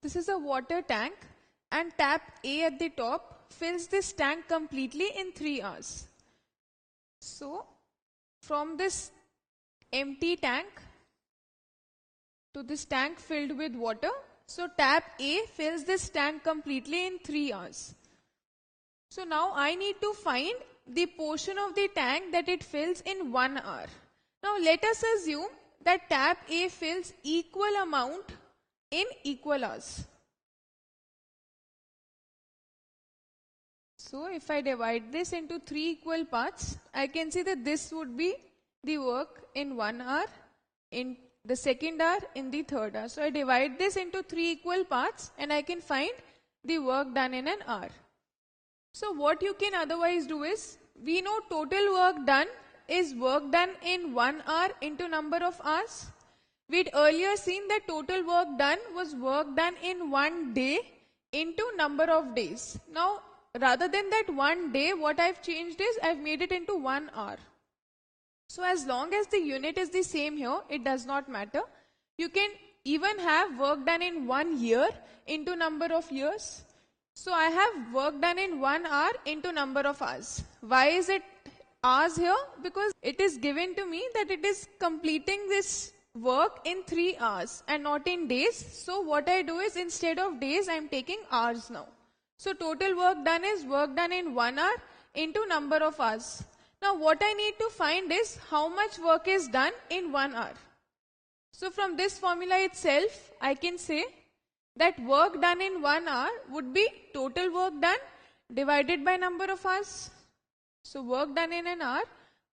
This is a water tank, and tap A at the top fills this tank completely in 3 hours. So, from this empty tank to this tank filled with water, so tap A fills this tank completely in 3 hours. So now I need to find the portion of the tank that it fills in 1 hour. Now let us assume that tap A fills equal amount in equal hours. So if I divide this into 3 equal parts, I can see that this would be the work in 1 hour, in the second hour, in the third hour. So I divide this into 3 equal parts and I can find the work done in an hour. So what you can otherwise do is, we know total work done is work done in 1 hour into number of hours. We'd earlier seen that total work done was work done in 1 day into number of days. Now, rather than that 1 day, what I've changed is I've made it into 1 hour. So as long as the unit is the same here, it does not matter. You can even have work done in 1 year into number of years. So I have work done in 1 hour into number of hours. Why is it hours here? Because it is given to me that it is completing this work in 3 hours and not in days. So what I do is, instead of days, I am taking hours now. So total work done is work done in 1 hour into number of hours. Now what I need to find is how much work is done in 1 hour. So from this formula itself, I can say that work done in 1 hour would be total work done divided by number of hours. So work done in an hour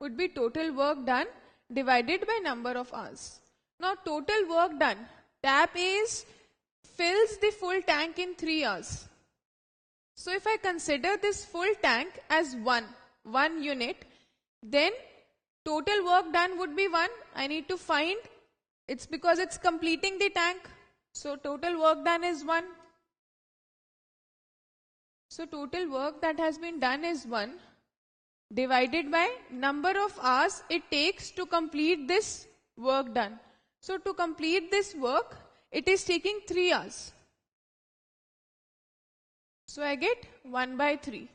would be total work done divided by number of hours. Now total work done, tap A fills the full tank in 3 hours. So if I consider this full tank as one unit, then total work done would be 1. I need to find, it's because it's completing the tank. So total work done is 1. So total work that has been done is 1 divided by number of hours it takes to complete this work done. So to complete this work, it is taking 3 hours. So I get 1 by 3.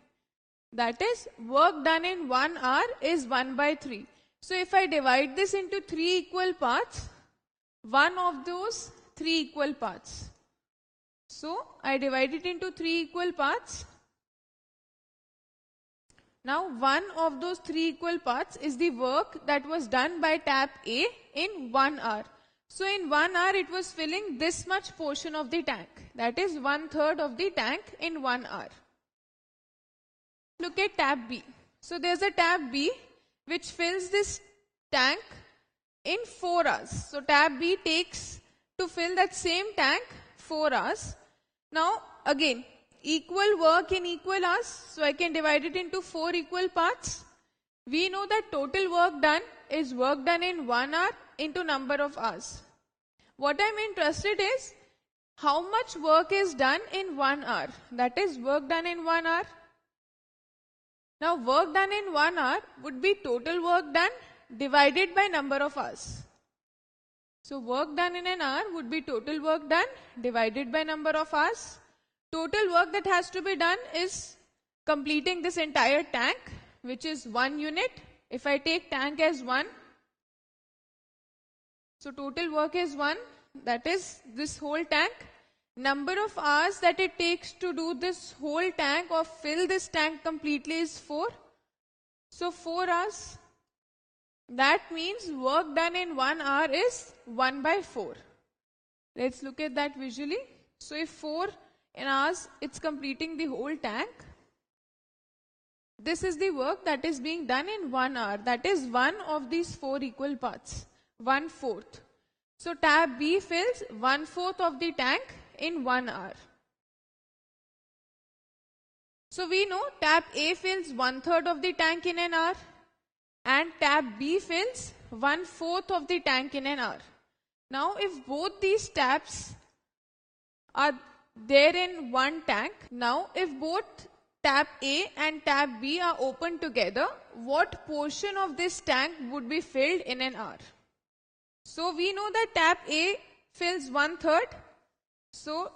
That is, work done in 1 hour is 1 by 3. So if I divide this into 3 equal parts, one of those 3 equal parts. So I divide it into 3 equal parts. Now one of those 3 equal parts is the work that was done by tap A in 1 hour. So in 1 hour it was filling this much portion of the tank. That is 1/3 of the tank in 1 hour. Look at tap B. So there's a tap B which fills this tank in 4 hours. So tap B takes to fill that same tank 4 hours. Now again, equal work in equal hours. So I can divide it into 4 equal parts. We know that total work done is work done in 1 hour into number of hours. What I'm interested is how much work is done in 1 hour. That is work done in 1 hour. Now work done in 1 hour would be total work done divided by number of hours. So work done in an hour would be total work done divided by number of hours. Total work that has to be done is completing this entire tank, which is 1 unit. If I take tank as 1, so total work is 1, that is this whole tank. Number of hours that it takes to do this whole tank or fill this tank completely is 4. So 4 hours. That means work done in 1 hour is 1 by 4. Let's look at that visually. So if 4 hours it's completing the whole tank, this is the work that is being done in 1 hour. That is one of these 4 equal parts, 1/4. So tap B fills 1/4 of the tank in 1 hour. So we know tap A fills 1/3 of the tank in an hour and tap B fills 1/4 of the tank in an hour. Now if both these taps are there in one tank, now if both tap A and tap B are open together, what portion of this tank would be filled in an hour? So we know that tap A fills 1/3. So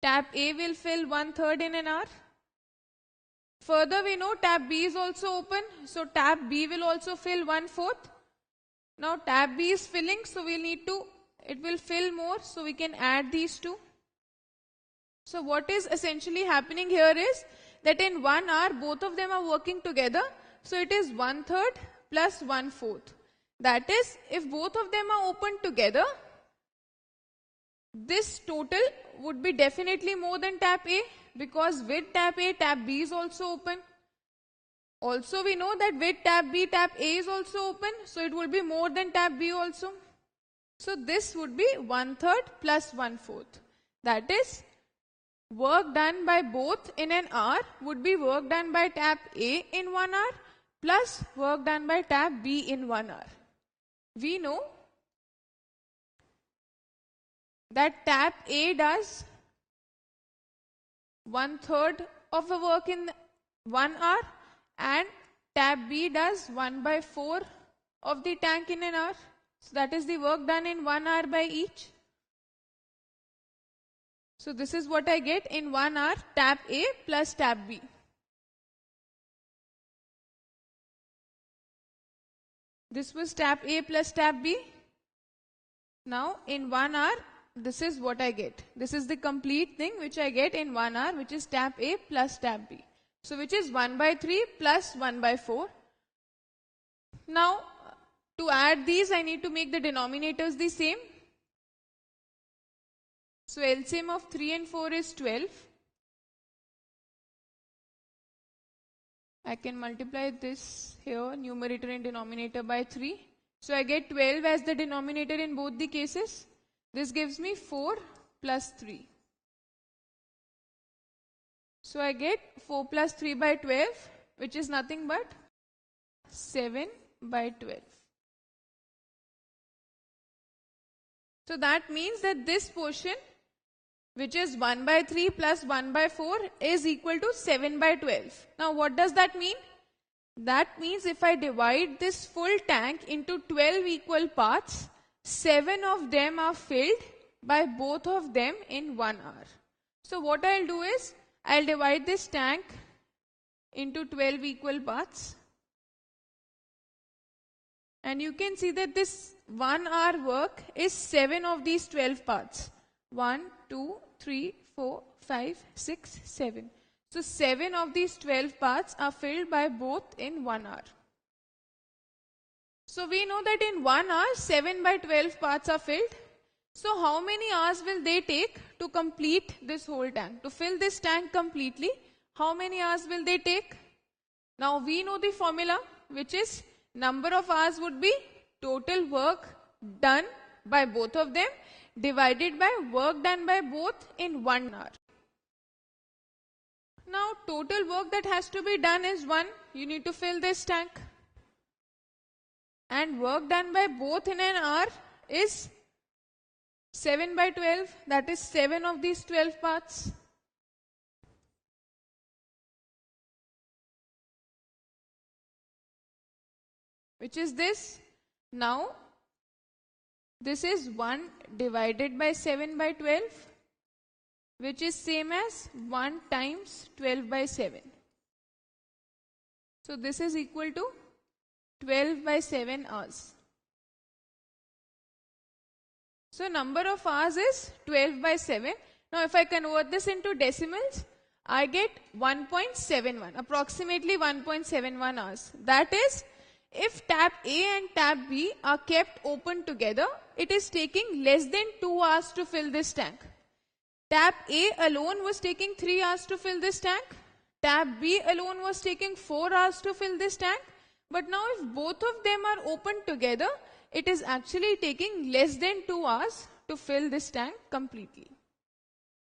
tap A will fill 1/3 in an hour. Further, we know tap B is also open, so tap B will also fill 1/4. Now tap B is filling, so it will fill more, so we can add these two. So what is essentially happening here is that in 1 hour, both of them are working together, so it is 1/3 plus 1/4. That is, if both of them are open together, this total would be definitely more than tap A, because with tap A, tap B is also open. Also, we know that with tap B, tap A is also open, so it will be more than tap B also. So this would be 1/3 plus 1/4. That is, work done by both in an hour would be work done by tap A in 1 hour plus work done by tap B in 1 hour. We know that tap A does 1/3 of the work in 1 hour and tap B does 1/4 of the tank in an hour. So that is the work done in 1 hour by each. So this is what I get in 1 hour, tap A plus tap B. This was tap A plus tap B. Now in 1 hour, this is what I get. This is the complete thing which I get in 1 hour, which is tap A plus tap B. So which is 1/3 plus 1/4. Now to add these, I need to make the denominators the same. So LCM of 3 and 4 is 12. I can multiply this here, numerator and denominator, by 3. So I get 12 as the denominator in both the cases. This gives me 4 plus 3. So I get 4 plus 3 by 12, which is nothing but 7 by 12. So that means that this portion, which is 1/3 plus 1/4, is equal to 7 by 12. Now what does that mean? That means if I divide this full tank into 12 equal parts, 7 of them are filled by both of them in 1 hour. So what I'll do is, I'll divide this tank into 12 equal parts. And you can see that this 1 hour work is 7 of these 12 parts. 1, 2, 3, 4, 5, 6, 7. So 7 of these 12 parts are filled by both in 1 hour. So we know that in 1 hour, 7 by 12 parts are filled. So how many hours will they take to complete this whole tank? To fill this tank completely, how many hours will they take? Now we know the formula, which is number of hours would be total work done by both of them divided by work done by both in 1 hour. Now total work that has to be done is 1. You need to fill this tank. And work done by both in an hour is 7 by 12. That is 7 of these 12 parts. Which is this. Now this is 1 divided by 7 by 12, which is same as 1 times 12 by 7. So this is equal to 12 by 7 hours. So number of hours is 12 by 7. Now if I convert this into decimals, I get 1.71, approximately 1.71 hours. That is, if tap A and tap B are kept open together, it is taking less than 2 hours to fill this tank. Tap A alone was taking 3 hours to fill this tank. Tap B alone was taking 4 hours to fill this tank. But now if both of them are open together, it is actually taking less than 2 hours to fill this tank completely.